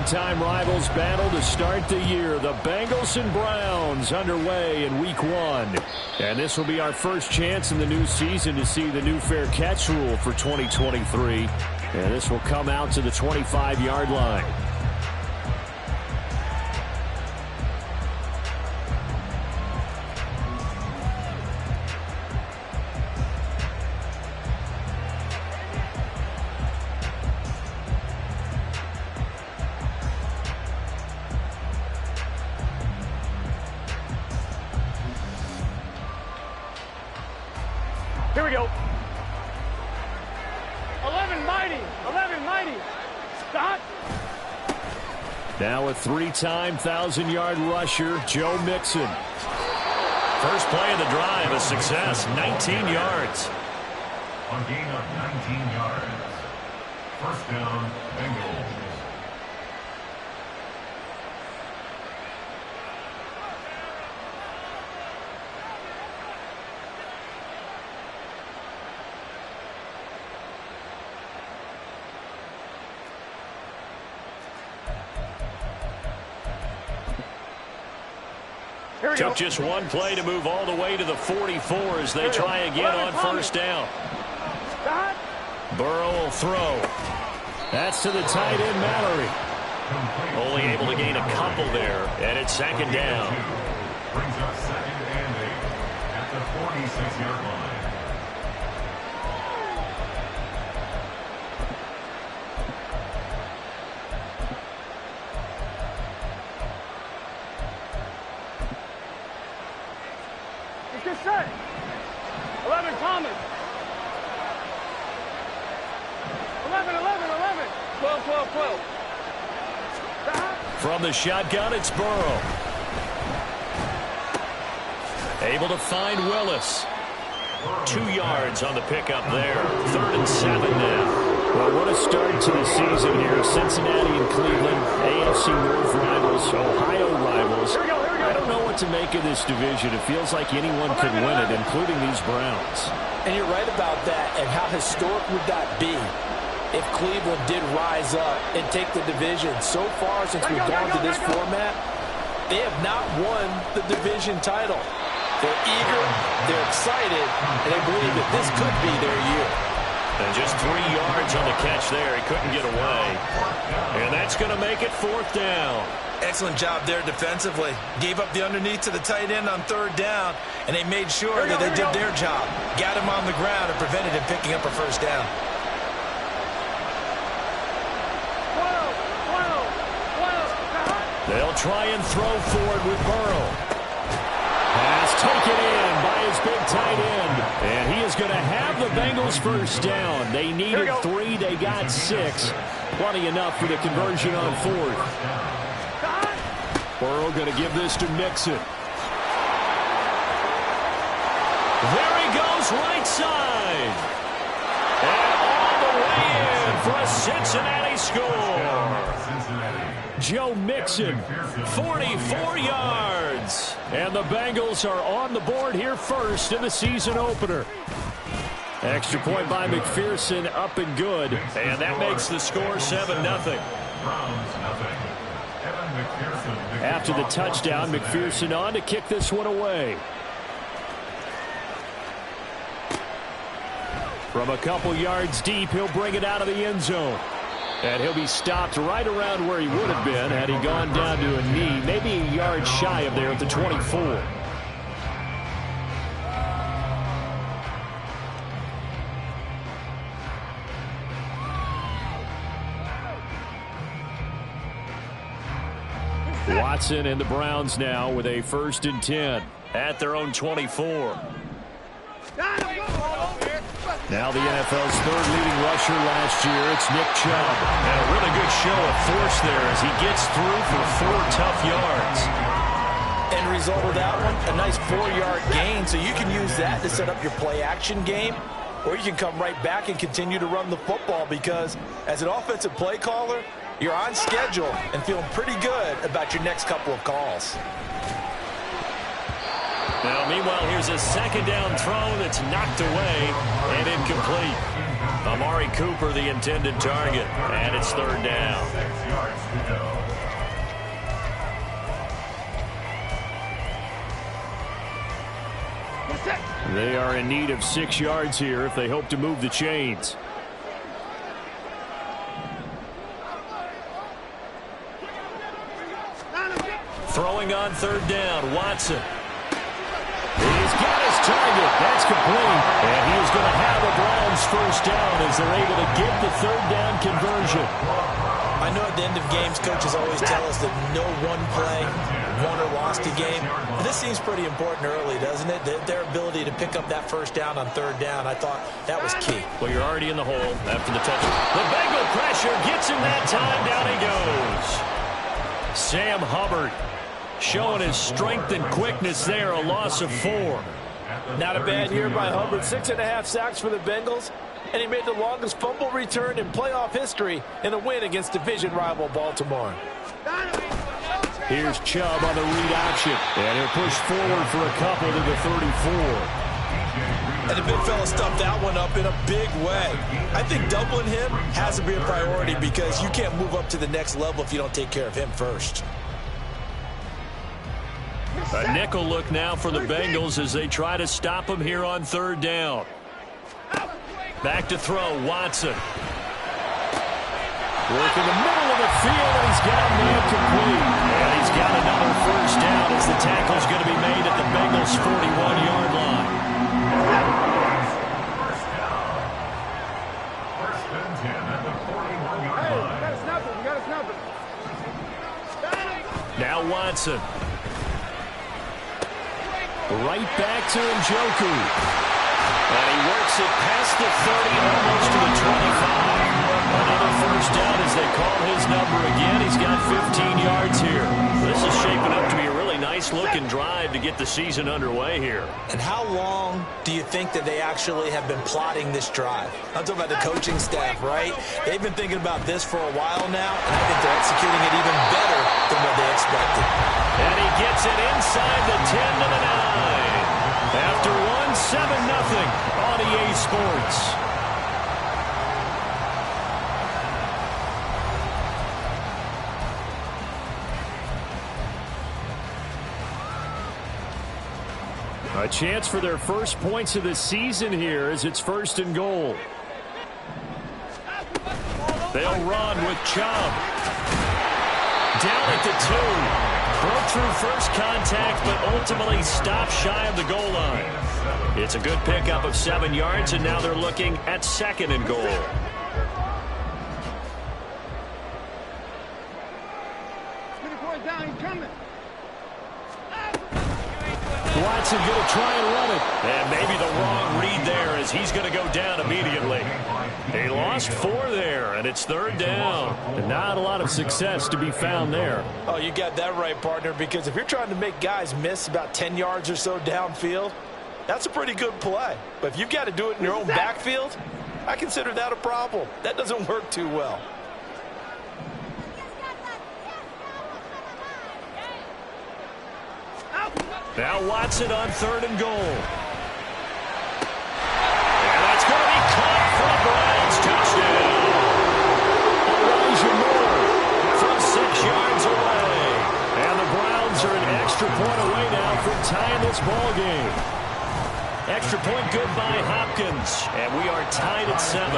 big-time rivals battle to start the year. The Bengals and Browns underway in Week 1. And this will be our first chance in the new season to see the new fair catch rule for 2023. And this will come out to the 25-yard line. Here we go. 11 mighty. 11 mighty. Stop. Now a three-time 1,000-yard rusher, Joe Mixon. First play of the drive, a success, 19 yards. On gain of 19 yards. First down, Bengals. Took just one play to move all the way to the 44 as they try again on first down. Burrow will throw. That's to the tight end, Mallory. Only able to gain a couple there, and it's second down. Brings up second and 8 at the 46-yard line. Good set. 11 Thomas. 11, 11, 11. 12, 12, 12. From the shotgun, it's Burrow. Able to find Willis. 2 yards on the pickup there. 3rd and 7 now. Well, what a start to the season here. Cincinnati and Cleveland, AFC North rivals, Ohio rivals. I don't know what to make of this division. It feels like anyone could win it, including these Browns. And you're right about that. And how historic would that be if Cleveland did rise up and take the division? So far, since we've gone to this format, they have not won the division title. They're eager, they're excited, and they believe that this could be their year. And just 3 yards on the catch there. He couldn't get away. And that's going to make it 4th down. Excellent job there defensively. Gave up the underneath to the tight end on 3rd down, and they made sure that they did their job. Got him on the ground and prevented him picking up a first down. 12, 12, 12. They'll try and throw forward with Burrow. Pass taken in by his big tight end. And he is going to have the Bengals first down. They needed 3. They got 6. Plenty enough for the conversion on 4th. Burrow going to give this to Mixon. There he goes, right side. And all the way in for a Cincinnati score. Joe Mixon, 44 yards. And the Bengals are on the board here first in the season opener. Extra point by McPherson, up and good. And that makes the score 7-0. After the touchdown, McPherson on to kick this one away. From a couple yards deep, he'll bring it out of the end zone. And he'll be stopped right around where he would have been had he gone down to a knee, maybe a yard shy of there at the 24. Watson and the Browns now with a 1st and 10 at their own 24. Now the NFL's 3rd leading rusher last year, it's Nick Chubb. And a really good show of force there as he gets through for 4 tough yards. End result of that one, a nice 4-yard gain, so you can use that to set up your play-action game, or you can come right back and continue to run the football because as an offensive play caller, you're on schedule and feeling pretty good about your next couple of calls. Now, meanwhile, here's a 2nd down throw that's knocked away and incomplete. Amari Cooper, the intended target, and it's third down. 6 yards to go. They are in need of 6 yards here if they hope to move the chains. Throwing on third down, Watson. He's got his target. That's complete. And he is going to have a Browns first down as they're able to get the third down conversion. I know at the end of games, coaches always tell us that no one play won or lost a game. But this seems pretty important early, doesn't it? Their ability to pick up that first down on third down, I thought that was key. Well, you're already in the hole after the touchdown. The Bengal pressure gets him that time. Down he goes. Sam Hubbard showing his strength and quickness there. A loss of 4. Not a bad year by Hubbard. 6.5 sacks for the Bengals. And he made the longest fumble return in playoff history in a win against division rival Baltimore. Here's Chubb on the read option. And he'll push forward for a couple to the 34. And the big fella stuffed that one up in a big way. I think doubling him has to be a priority because you can't move up to the next level if you don't take care of him first. A nickel look now for the Bengals as they try to stop him here on third down. Back to throw, Watson. Work in the middle of the field, and he's got a man complete. And he's got another first down as the tackle's going to be made at the Bengals' 41-yard line. First down. First and 10 at the 41-yard line. We got to snap it. We got to snap it. Now Watson. Right back to Njoku. And he works it past the 30, almost to the 25. Another first down as they call his number again. He's got 15 yards here. This is shaping up to be a really nice-looking drive to get the season underway here. And how long do you think that they actually have been plotting this drive? I'm talking about the coaching staff, right? They've been thinking about this for a while now, and I think they're executing it even better than what they expected. And he gets it inside the 10 to the 9. After 7-0 on EA Sports. A chance for their first points of the season here as it's first and goal. They'll run with Chubb. Down at the 2. Broke through first contact, but ultimately stopped shy of the goal line. It's a good pickup of 7 yards, and now they're looking at second and goal. Down, he's coming. Watson going to try and run it. And maybe the wrong read there as he's going to go down immediately. He lost 4 there, and it's third down. And not a lot of success to be found there. Oh, you got that right, partner, because if you're trying to make guys miss about 10 yards or so downfield, that's a pretty good play. But if you've got to do it in your own backfield, I consider that a problem. That doesn't work too well. Now Watson on third and goal. And that's going to be caught for a Browns touchdown. Elijah Moore from 6 yards away. And the Browns are an extra point away now from tying this ball game. Extra point good by Hopkins. And we are tied at 7.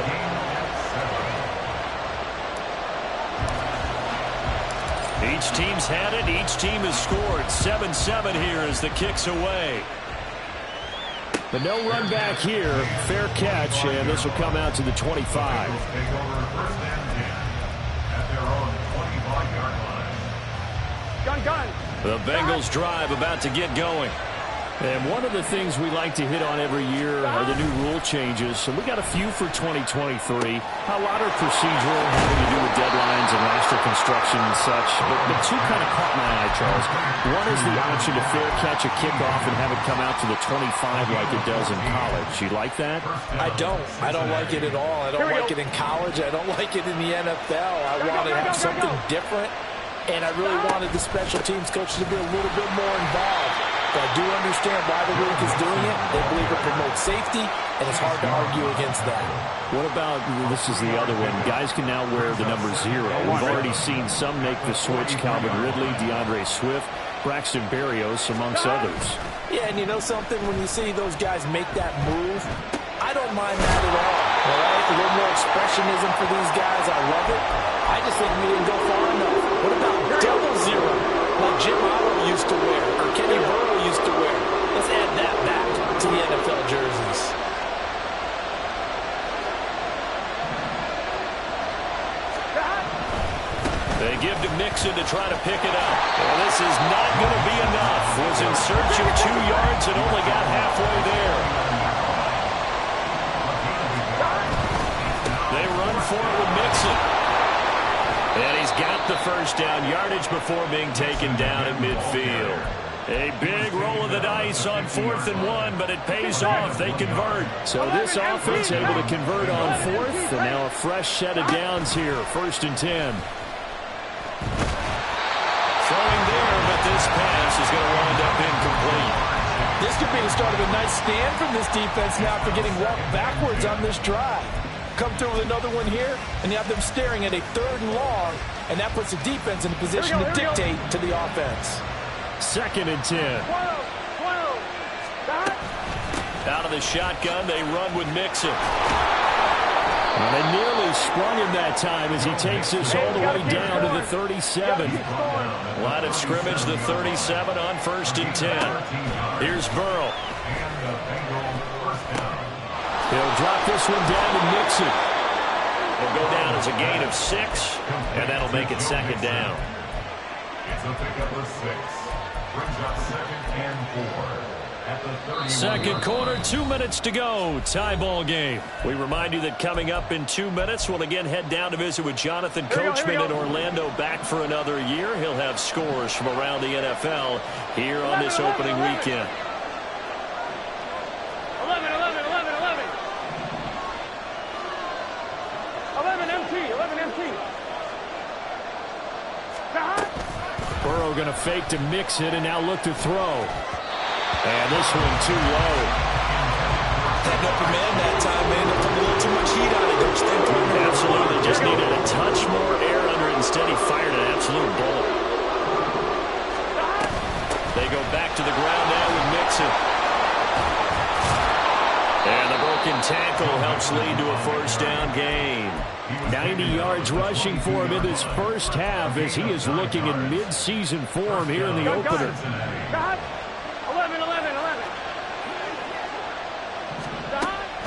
Each team's had it. Each team has scored. 7-7 here as the kick's away. But no run back here. Fair catch, and this will come out to the 25. Take over first and 10 at their own 25-yard line. Gun. The Bengals drive about to get going. And one of the things we like to hit on every year are the new rule changes. And we got a few for 2023. A lot are procedural, having to do with deadlines and roster construction and such. But 2 kind of caught my eye, Charles. One is the option to fair catch a kickoff and have it come out to the 25 like it does in college. You like that? I don't. I don't like it at all. I don't like it in college. I don't like it in the NFL. I want to have something different. And I really wanted the special teams coaches to be a little bit more involved. but I do understand why the league is doing it. They believe it promotes safety, and it's hard to argue against that. What about, this is the other one, guys can now wear the number 0. We've already seen some make the switch, Calvin Ridley, DeAndre Swift, Braxton Berrios, amongst others. Yeah, and you know something? When you see those guys make that move, I don't mind that at all right? A little more expressionism for these guys. I love it. I just think we didn't go far enough. What about double 0, like Jim Otto used to wear, or Kenny Burrow used to wear? Let's add that back to the NFL jerseys. They give to Mixon to try to pick it up. Well, this is not going to be enough. Was in search of 2 yards and only got halfway there. They run for it with Mixon. And he's got the first down yardage before being taken down at midfield. A big roll of the dice on 4th and 1, but it pays off. They convert. So this offense able to convert on 4th, and now a fresh set of downs here. 1st and 10. Throwing there, but this pass is going to wind up incomplete. This could be the start of a nice stand from this defense now after getting walked backwards on this drive. Come through with another one here, and you have them staring at a 3rd and long, and that puts the defense in a position to dictate to the offense. 2nd and 10. 12. Out of the shotgun, they run with Mixon. And they nearly sprung him that time as he takes this all the way down to the 37. Line of scrimmage, the 37 on 1st and 10. Here's Burrow. He'll drop this one down to Mixon. It'll go down as a gain of 6, and that'll make it 2nd down. It's a pickup of 6. Brings up 2nd and 4. At the 31. Second quarter, 2 minutes to go. Tie ball game. We remind you that coming up in 2 minutes, we'll again head down to visit with Jonathan Coachman in Orlando, back for another year. He'll have scores from around the NFL here on this opening weekend. 11 MT. Burrow going to fake to mix it and now look to throw. And this one too low. Had no command that time, man. They put a little too much heat on it, don't you think? Absolutely. Just needed a touch more air under it. Instead, he fired an absolute bullet. They go back to the ground now with Mixon. And the broken tackle helps lead to a 1st down gain. 90 yards rushing for him in this first half as he is looking in mid-season form here in the opener. 11.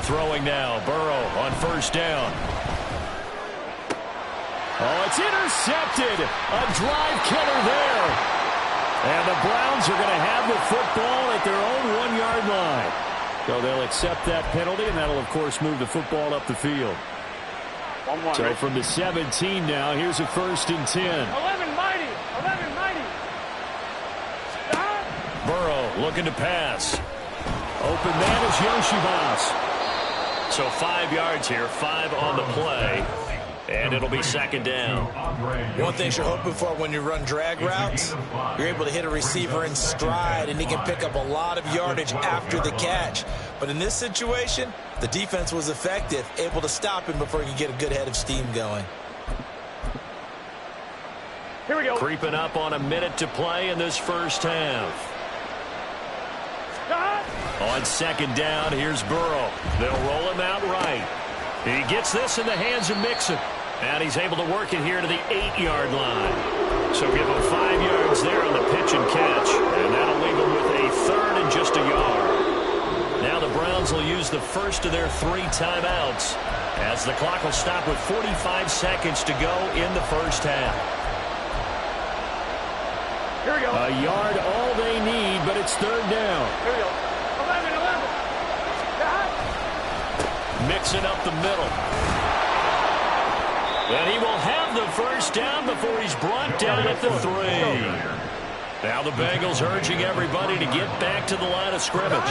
Throwing now, Burrow on 1st down. Oh, it's intercepted. A drive killer there. And the Browns are going to have the football at their own 1-yard line. So they'll accept that penalty, and that'll, of course, move the football up the field. So from the 17 now, here's a 1st and 10. 11 mighty. Burrow looking to pass. Open man is Yoshibas. So 5 yards here, 5 on the play. And it'll be 2nd down. One thing you're hoping for when you run drag routes, you're able to hit a receiver in stride, and he can pick up a lot of yardage after the catch. But in this situation, the defense was effective, able to stop him before he could get a good head of steam going. Here we go. Creeping up on a minute to play in this first half. On 2nd down, here's Burrow. They'll roll him out right. He gets this in the hands of Mixon. And he's able to work it here to the 8-yard line. So give him 5 yards there on the pitch and catch. And that'll leave him with a 3rd and just a yard. Now the Browns will use the first of their 3 timeouts as the clock will stop with 45 seconds to go in the first half. Here we go. A yard all they need, but it's 3rd down. Here we go. 11. Mixing up the middle. And he will have the first down before he's brought down at the 3. Now the Bengals urging everybody to get back to the line of scrimmage.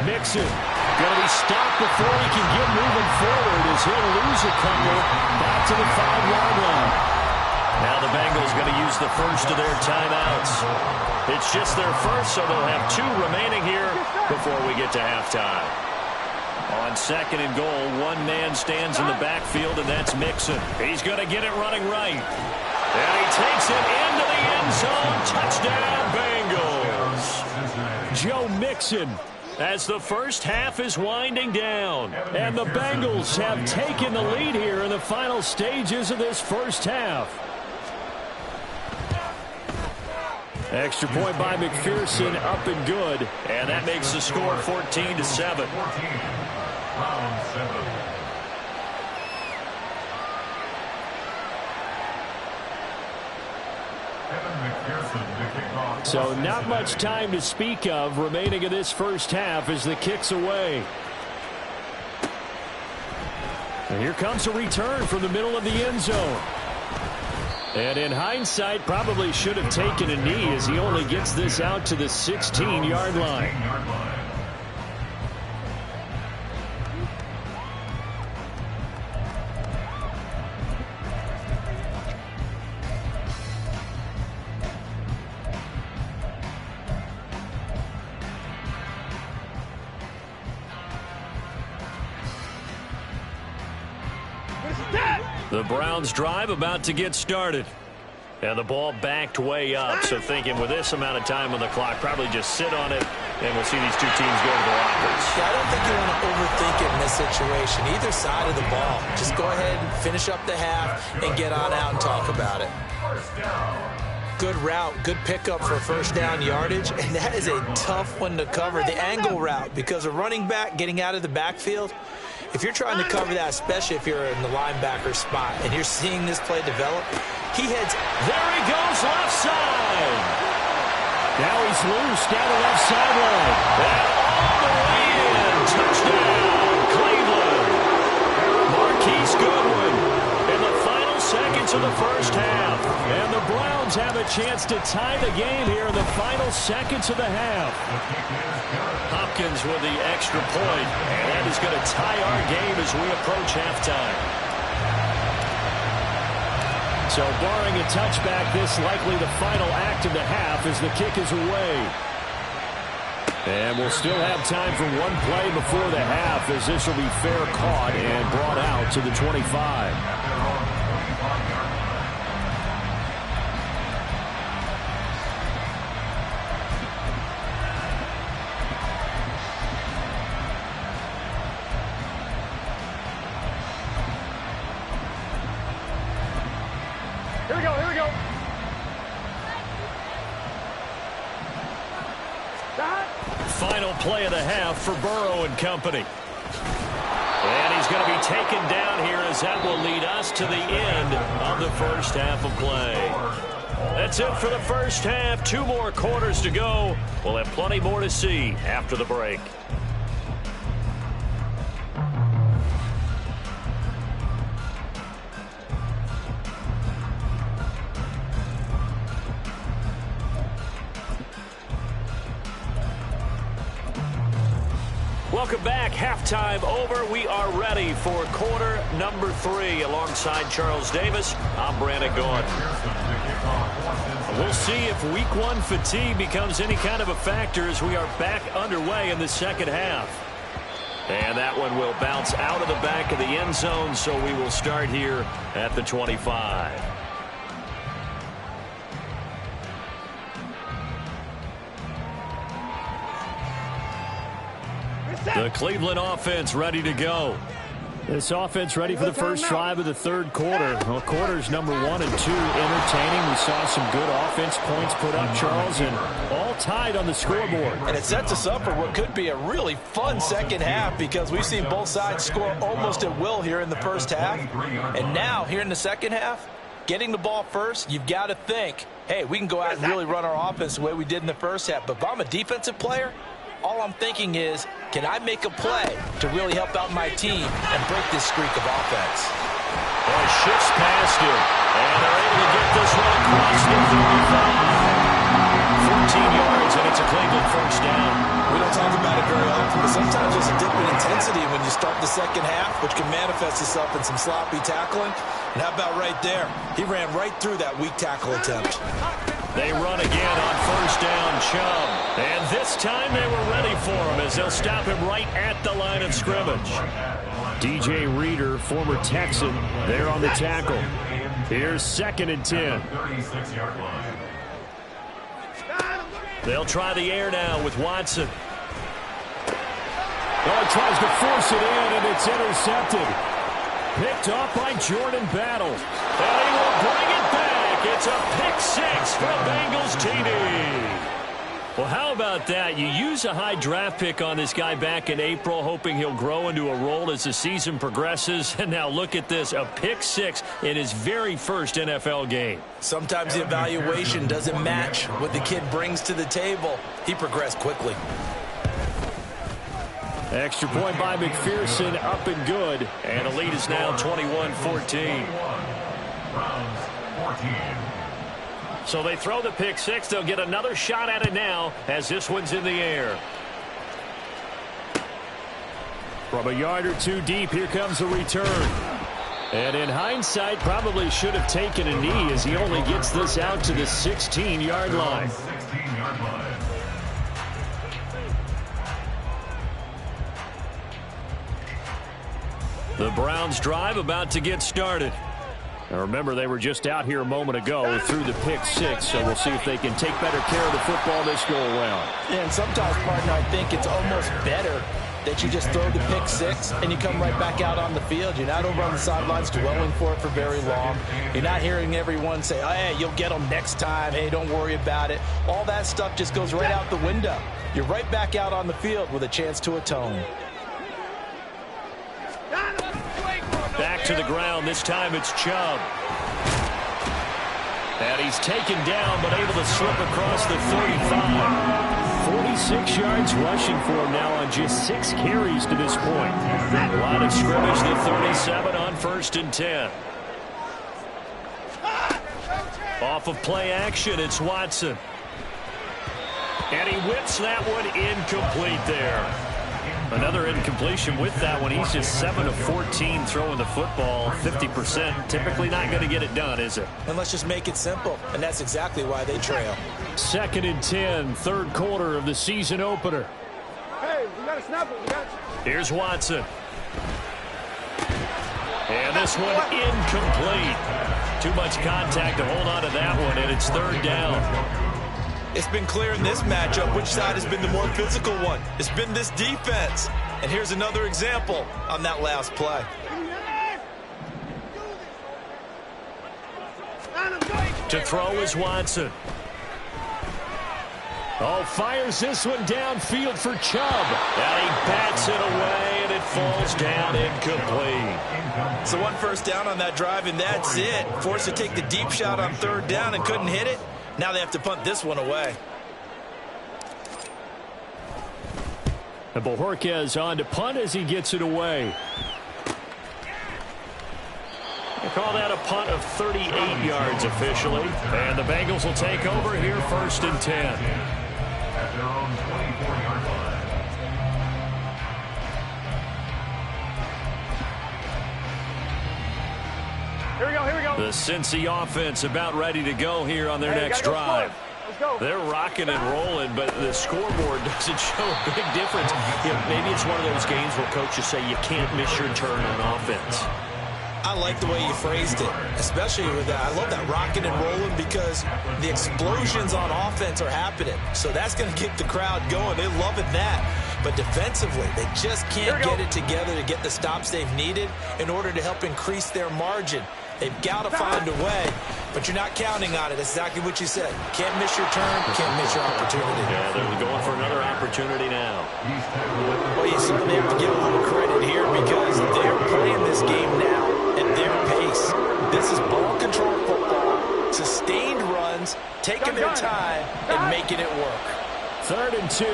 Mixon going to be stopped before he can get moving forward as he'll lose a couple back to the 5-yard line. Now the Bengals going to use the first of their timeouts. It's just their first, so they'll have 2 remaining here before we get to halftime. On 2nd and goal, one man stands in the backfield, and that's Mixon. He's going to get it running right. And he takes it into the end zone. Touchdown, Bengals. Joe Mixon, as the first half is winding down. And the Bengals have taken the lead here in the final stages of this first half. Extra point by McPherson, up and good. And that makes the score 14-7. So not much time to speak of remaining in this first half as the kick's away. And here comes a return from the middle of the end zone. And in hindsight, probably should have taken a knee as he only gets this out to the 16-yard line. The Browns drive about to get started. And the ball backed way up. So thinking with this amount of time on the clock, probably just sit on it, and we'll see these 2 teams go to the lockers. Yeah, I don't think you want to overthink it in this situation. Either side of the ball. Just go ahead and finish up the half and get on out and talk about it. Good route, good pickup for first down yardage, and that is a tough one to cover. The angle route, because a running back getting out of the backfield, if you're trying to cover that, especially if you're in the linebacker spot, and you're seeing this play develop, he heads. There he goes, left side. Now he's loose down the left sideline. And all the way in. Touchdown, Cleveland. Marquise Goodwin in the final seconds of the first half. And the Browns have a chance to tie the game here in the final seconds of the half. Hopkins with the extra point, and that is going to tie our game as we approach halftime. So barring a touchback, this likely the final act of the half as the kick is away. And we'll still have time for one play before the half as this will be fair caught and brought out to the 25. Here we go. Final play of the half for Burrow and company. And he's going to be taken down here as that will lead us to the end of the first half of play. That's it for the first half. 2 more quarters to go. We'll have plenty more to see after the break. Welcome back. Halftime over. We are ready for quarter number 3 alongside Charles Davis. I'm Brandon Gordon. We'll see if week 1 fatigue becomes any kind of a factor as we are back underway in the second half. And that one will bounce out of the back of the end zone, so we will start here at the 25. The Cleveland offense ready to go. This offense ready for the first drive of the third quarter. Well, quarters number 1 and 2 entertaining. We saw some good offense points put up, Charles, and all tied on the scoreboard. And it sets us up for what could be a really fun second half because we've seen both sides score almost at will here in the first half. And now, here in the second half, getting the ball first, you've got to think, hey, we can go out and really run our offense the way we did in the first half. But if I'm a defensive player, all I'm thinking is, can I make a play to really help out my team and break this streak of offense? Boy, shifts past him, and they're able to get this one across the 35. 14 yards, and it's a Cleveland first down. We don't talk about it very often, but sometimes there's a dip in intensity when you start the second half, which can manifest itself in some sloppy tackling. And how about right there? He ran right through that weak tackle attempt. They run again on first down, Chubb. And this time they were ready for him as they'll stop him right at the line of scrimmage. DJ Reader, former Texan, there on the tackle. Here's 2nd and 10. They'll try the air now with Watson. Oh, he tries to force it in, and it's intercepted. Picked off by Jordan Battle. And he will bring it back. It's a pick 6 for a Bengals TD. Well, how about that? You use a high draft pick on this guy back in April, hoping he'll grow into a role as the season progresses. And now look at this, a pick 6 in his very first NFL game. Sometimes the evaluation doesn't match what the kid brings to the table. He progressed quickly. Extra point by McPherson, up and good. And the lead is now 21-14. So they throw the pick 6. They'll get another shot at it now as this one's in the air. From a yard or two deep, here comes a return. And in hindsight, probably should have taken a knee as he only gets this out to the 16-yard line. The Browns drive about to get started. Now remember, they were just out here a moment ago through the pick 6, so we'll see if they can take better care of the football this go-around. Yeah, and sometimes, partner, I think it's almost better that you just throw the pick 6 and you come right back out on the field. You're not over on the sidelines dwelling for it for very long. You're not hearing everyone say, oh, hey, you'll get them next time. Hey, don't worry about it. All that stuff just goes right out the window. You're right back out on the field with a chance to atone. Back to the ground. This time it's Chubb. And he's taken down, but able to slip across the 35. 46 yards rushing for him now on just 6 carries to this point. Line of scrimmage, the 37 on 1st and 10. Off of play action, it's Watson. And he whips that one incomplete there. Another incompletion with that one. He's just 7 of 14 throwing the football, 50%. Typically not going to get it done, is it? And let's just make it simple, and that's exactly why they trail. 2nd and 10, 3rd quarter of the season opener. Hey, we got to snap it. Here's Watson. And this one incomplete. Too much contact to hold on to that one, and it's 3rd down. It's been clear in this matchup which side has been the more physical one. It's been this defense. And here's another example on that last play. To throw is Watson. Oh, fires this one downfield for Chubb. And he bats it away, and it falls down incomplete. So 1 first down on that drive, and that's it. Forced to take the deep shot on 3rd down and couldn't hit it. Now they have to punt this one away. And Bojorquez on to punt as he gets it away. They call that a punt of 38 yards officially. And the Bengals will take over here 1st and 10. At their own 24-yard line. Here we go. The Cincy offense about ready to go here on their next drive. Let's go. They're rocking and rolling, but the scoreboard doesn't show a big difference. Maybe it's one of those games where coaches say you can't miss your turn on offense. I like the way you phrased it, especially with that. I love that rocking and rolling because the explosions on offense are happening. So that's going to keep the crowd going. They're loving that. But defensively, they just can't get it together to get the stops they've needed in order to help increase their margin. They've got to find a way, but you're not counting on it. That's exactly what you said. Can't miss your turn, can't miss your opportunity. Yeah, they're going for another opportunity now. Well, you certainly have to give a little credit here because they're playing this game now at their pace. This is ball control football, sustained runs, taking their time and making it work. 3rd and 2.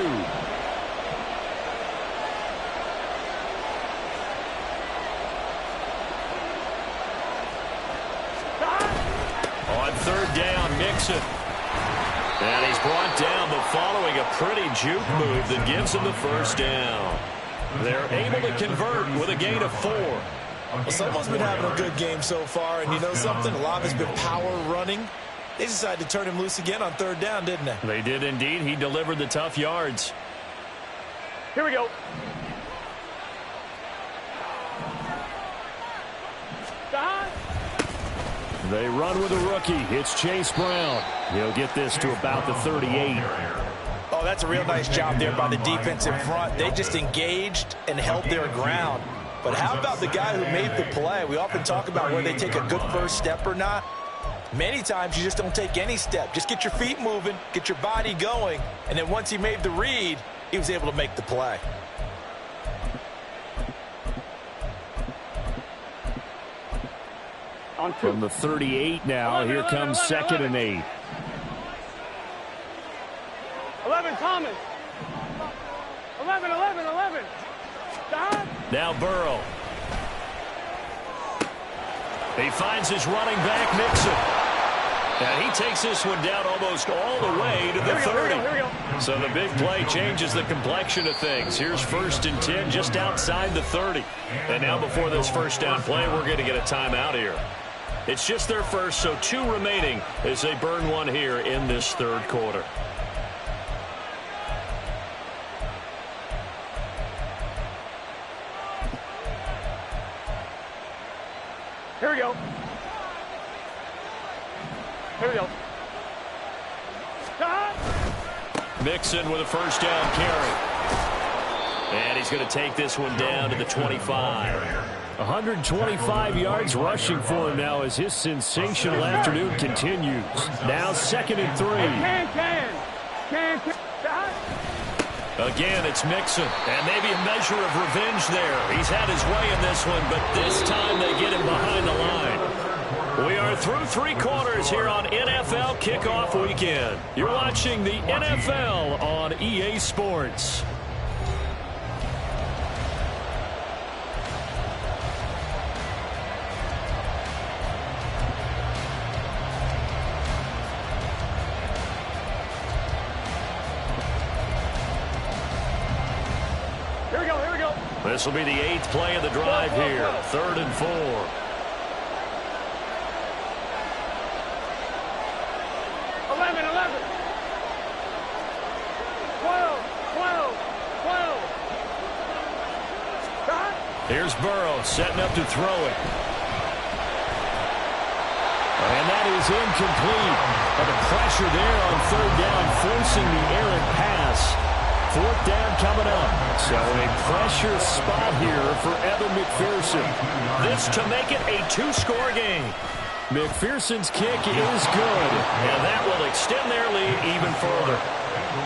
On 3rd down, Mixon. And he's brought down, but following a pretty juke move that gives him the 1st down. They're able to convert with a gain of 4. Well, someone's been having a good game so far, and you know something? A lot has been power running. They decided to turn him loose again on third down, didn't they? They did indeed. He delivered the tough yards. Here we go. They run with a rookie. It's Chase Brown. He'll get this to about the 38. Oh, that's a real nice job there by the defense in front. They just engaged and held their ground. But how about the guy who made the play? We often talk about where they take a good first step or not. Many times you just don't take any step. Just get your feet moving, get your body going, and then once he made the read, he was able to make the play. From the 38 now, here comes 2nd and 8. 11, Thomas. 11. Don. Now Burrow. He finds his running back, Mixon. And he takes this one down almost all the way to the 30. Here we go. So the big play changes the complexion of things. Here's 1st and 10 just outside the 30. And now before this first down play, we're going to get a timeout here. It's just their first, so 2 remaining as they burn one here in this third quarter. Here we go. Mixon with a first down carry. And he's going to take this one down to the 25. 125 yards rushing for him now as his sensational afternoon continues. Now 2nd and 3. Again, it's Mixon. And maybe a measure of revenge there. He's had his way in this one, but this time they get him behind the line. We are through 3 quarters here on NFL Kickoff Weekend. You're watching the NFL on EA Sports. This will be the 8th play of the drive here. 3rd and 4. 11. 12. Here's Burrow setting up to throw it. And that is incomplete. But the pressure there on 3rd down, forcing the errant pass. 4th down coming up. So a pressure spot here for Evan McPherson. This to make it a 2-score game. McPherson's kick is good, and that will extend their lead even further.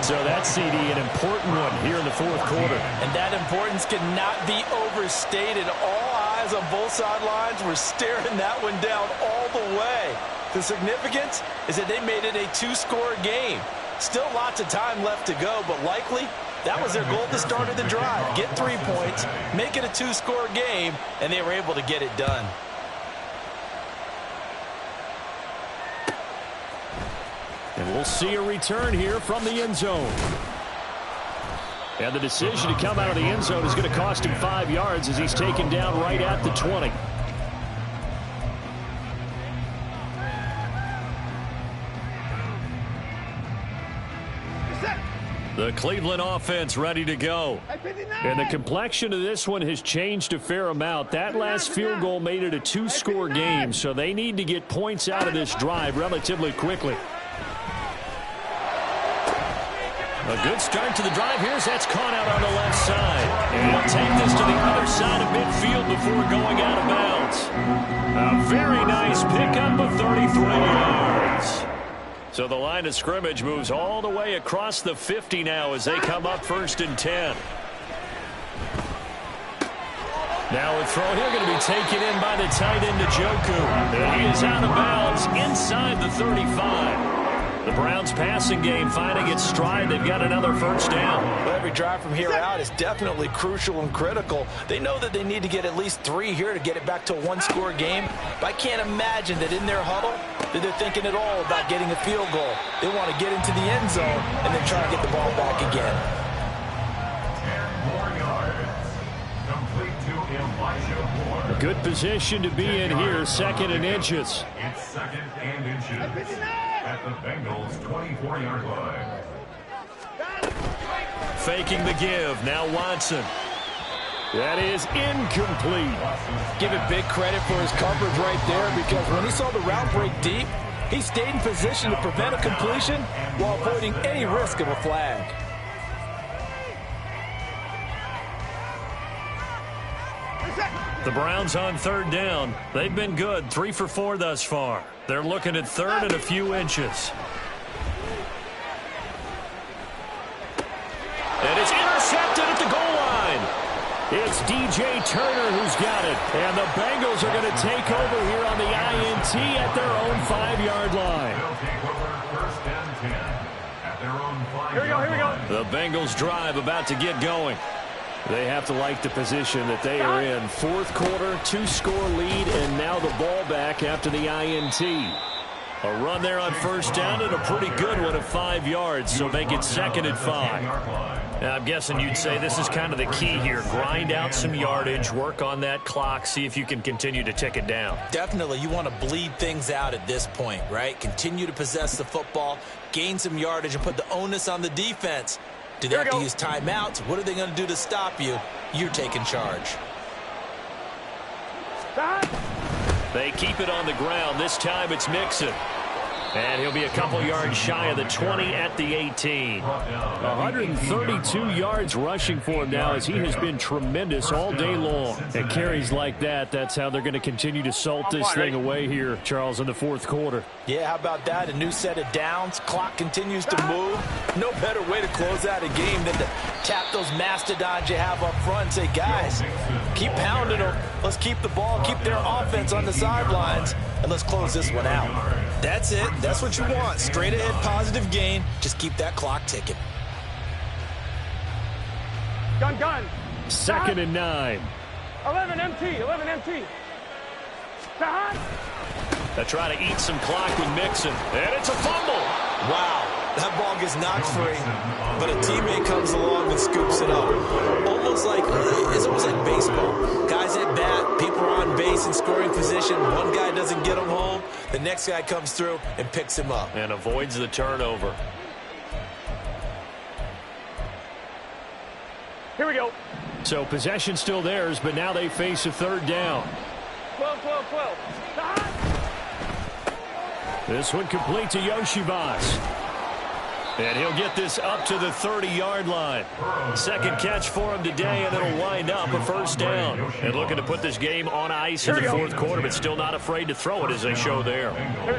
So that CD, an important one here in the 4th quarter. And that importance cannot be overstated. All eyes on both sidelines were staring that one down all the way. The significance is that they made it a 2-score game. Still lots of time left to go, but likely that was their goal at the start of the drive. Get 3 points, make it a 2-score game, and they were able to get it done. And we'll see a return here from the end zone. And the decision to come out of the end zone is going to cost him 5 yards as he's taken down right at the 20. The Cleveland offense ready to go. And the complexion of this one has changed a fair amount. That last field goal made it a 2-score game, so they need to get points out of this drive relatively quickly. A good start to the drive. Here's that's caught out on the left side. And he'll take this to the other side of midfield before going out of bounds. A very nice pickup of 33 yards. So the line of scrimmage moves all the way across the 50 now as they come up 1st and 10. Now a throw here going to be taken in by the tight end, Njoku. And he is out of bounds inside the 35. The Browns passing game finding its stride. They've got another first down. Well, every drive from here out is definitely crucial and critical. They know that they need to get at least 3 here to get it back to a 1-score game. But I can't imagine that in their huddle that they're thinking at all about getting a field goal. They want to get into the end zone and then try to get the ball back again. 10 more yards. Complete to Elijah Moore. Good position to be in here, second and inches. It's second and inches at the Bengals' 24-yard line. Faking the give. Now Watson. That is incomplete. Give it big credit for his coverage right there, because when he saw the route break deep, he stayed in position to prevent a completion while avoiding any risk of a flag. The Browns on third down. They've been good, 3 for 4 thus far. They're looking at third and a few inches. And it's intercepted at the goal line. It's DJ Turner who's got it. And the Bengals are going to take over here on the INT at their own 5-yard line. They'll take over first and 10 at their own 5-yard line. Here we go. The Bengals drive about to get going. They have to like the position that they are in. Fourth quarter, 2-score lead, and now the ball back after the INT. A run there on first down and a pretty good one of 5 yards, so make it second and 5. Now, I'm guessing you'd say this is kind of the key here. Grind out some yardage, work on that clock, see if you can continue to tick it down. Definitely, you want to bleed things out at this point, right? Continue to possess the football, gain some yardage, and put the onus on the defense. Do they have to use timeouts? What are they going to do to stop you? You're taking charge. They keep it on the ground. This time it's Mixon. And he'll be a couple yards shy of the 20 at the 18. 132 yards rushing for him now, as he has been tremendous all day long. At carries like that, that's how they're going to continue to salt this thing away here, Charles, in the fourth quarter. Yeah, how about that? A new set of downs. Clock continues to move. No better way to close out a game than to tap those mastodons you have up front and say, guys, keep pounding them. Let's keep the ball, keep their offense on the sidelines, and let's close this one out. That's it. That's what you want. Straight ahead, positive gain. Just keep that clock ticking. Gun. Second and 9. 11 MT. They try to eat some clock with Mixon. And it's a fumble. Wow. That ball gets knocked free, but a teammate comes along and scoops it up. It's almost like baseball. Guys at bat, people are on base in scoring position. One guy doesn't get him home. The next guy comes through and picks him up. And avoids the turnover. Here we go. So possession still theirs, but now they face a third down. 12. This one complete to Yoshivas. And he'll get this up to the 30-yard line. Second catch for him today, and it'll wind up a first down. And looking to put this game on ice in the fourth quarter, but still not afraid to throw it as they show there.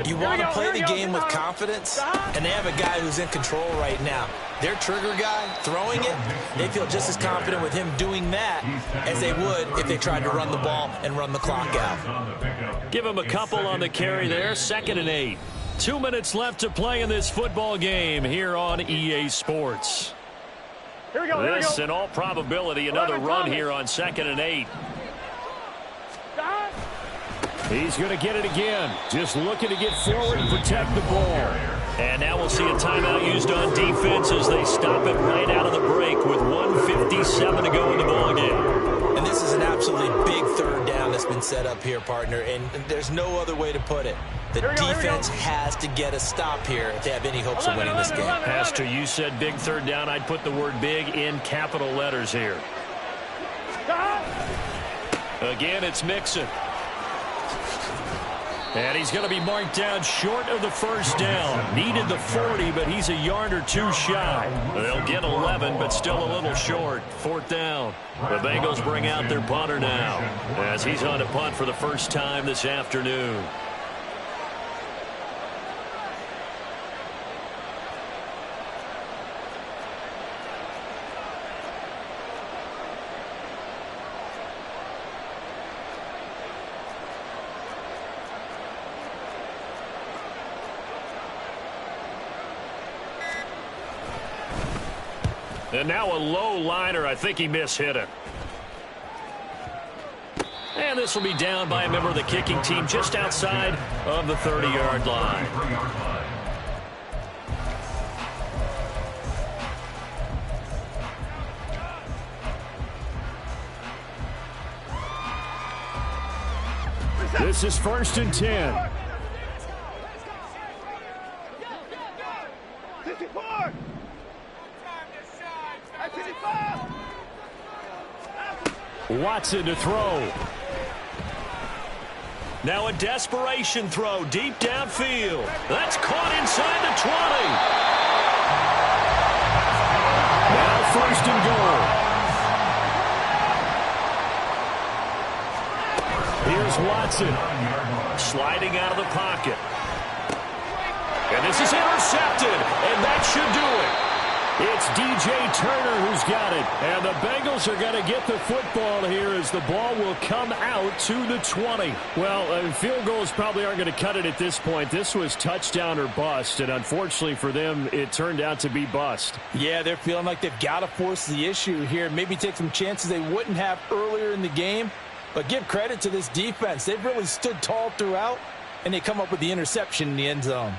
You want to play the game with confidence, and they have a guy who's in control right now. Their trigger guy throwing it, they feel just as confident with him doing that as they would if they tried to run the ball and run the clock out. Give him a couple on the carry there, second and 8. 2 minutes left to play in this football game here on EA Sports. Here we go. This, in all probability, another run here on second and 8. He's going to get it again. Just looking to get forward and protect the ball. And now we'll see a timeout used on defense as they stop it right out of the break with 1:57 to go in the ballgame. And this is an absolutely big third down that's been set up here, partner, and there's no other way to put it. The defense has to get a stop here if they have any hopes of winning this game. Pastor, you said big third down. I'd put the word big in capital letters here. Again, it's Mixon. And he's going to be marked down short of the first down. Needed the 40, but he's a yard or two shy. They'll get 11, but still a little short. Fourth down. The Bengals bring out their punter now as he's on a punt for the first time this afternoon. And now a low liner. I think he mishit it. And this will be down by a member of the kicking team just outside of the 30-yard line. This is 1st and 10. 54! Watson to throw. Now a desperation throw deep downfield. That's caught inside the 20. Now 1st and goal. Here's Watson. Sliding out of the pocket. And this is intercepted, and that should do it. It's DJ Turner who's got it. And the Bengals are going to get the football here as the ball will come out to the 20. Well, field goals probably aren't going to cut it at this point. This was touchdown or bust, and unfortunately for them, it turned out to be bust. Yeah, they're feeling like they've got to force the issue here. Maybe take some chances they wouldn't have earlier in the game. But give credit to this defense. They've really stood tall throughout, and they come up with the interception in the end zone.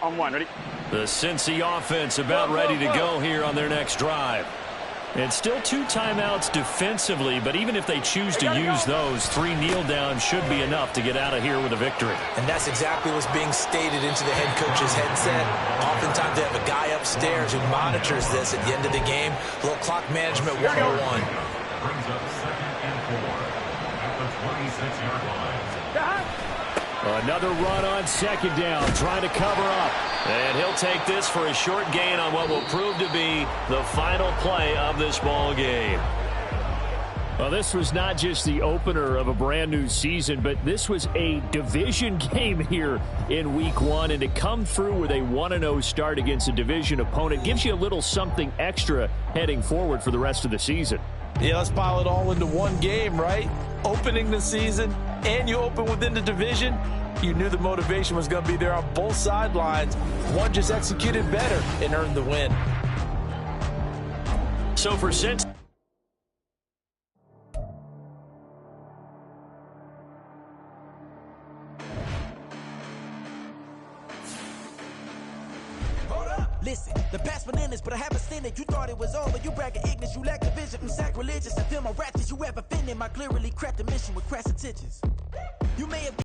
On one, ready? The Cincy offense about ready to go here on their next drive. And still 2 timeouts defensively, but even if they choose to use those, 3 kneel downs should be enough to get out of here with a victory. And that's exactly what's being stated into the head coach's headset. Oftentimes they have a guy upstairs who monitors this at the end of the game. A little clock management 101. Brings up 2nd and 4 at the 26-yard line. Another run on 2nd down, trying to cover up. And he'll take this for a short gain on what will prove to be the final play of this ball game. Well, this was not just the opener of a brand new season, but this was a division game here in week 1. And to come through with a 1-0 start against a division opponent gives you a little something extra heading forward for the rest of the season. Yeah, let's pile it all into one game, right? Opening the season, and you open within the division. You knew the motivation was going to be there on both sidelines. One just executed better and earned the win. So for Cincy, listen, the past bananas, but I haven't seen it. You thought it was over. You bragging ignorance. You lack the vision. I'm sacrilegious. I feel my ratchets. You ever offended my clearly crafted mission with crass intentions. You may have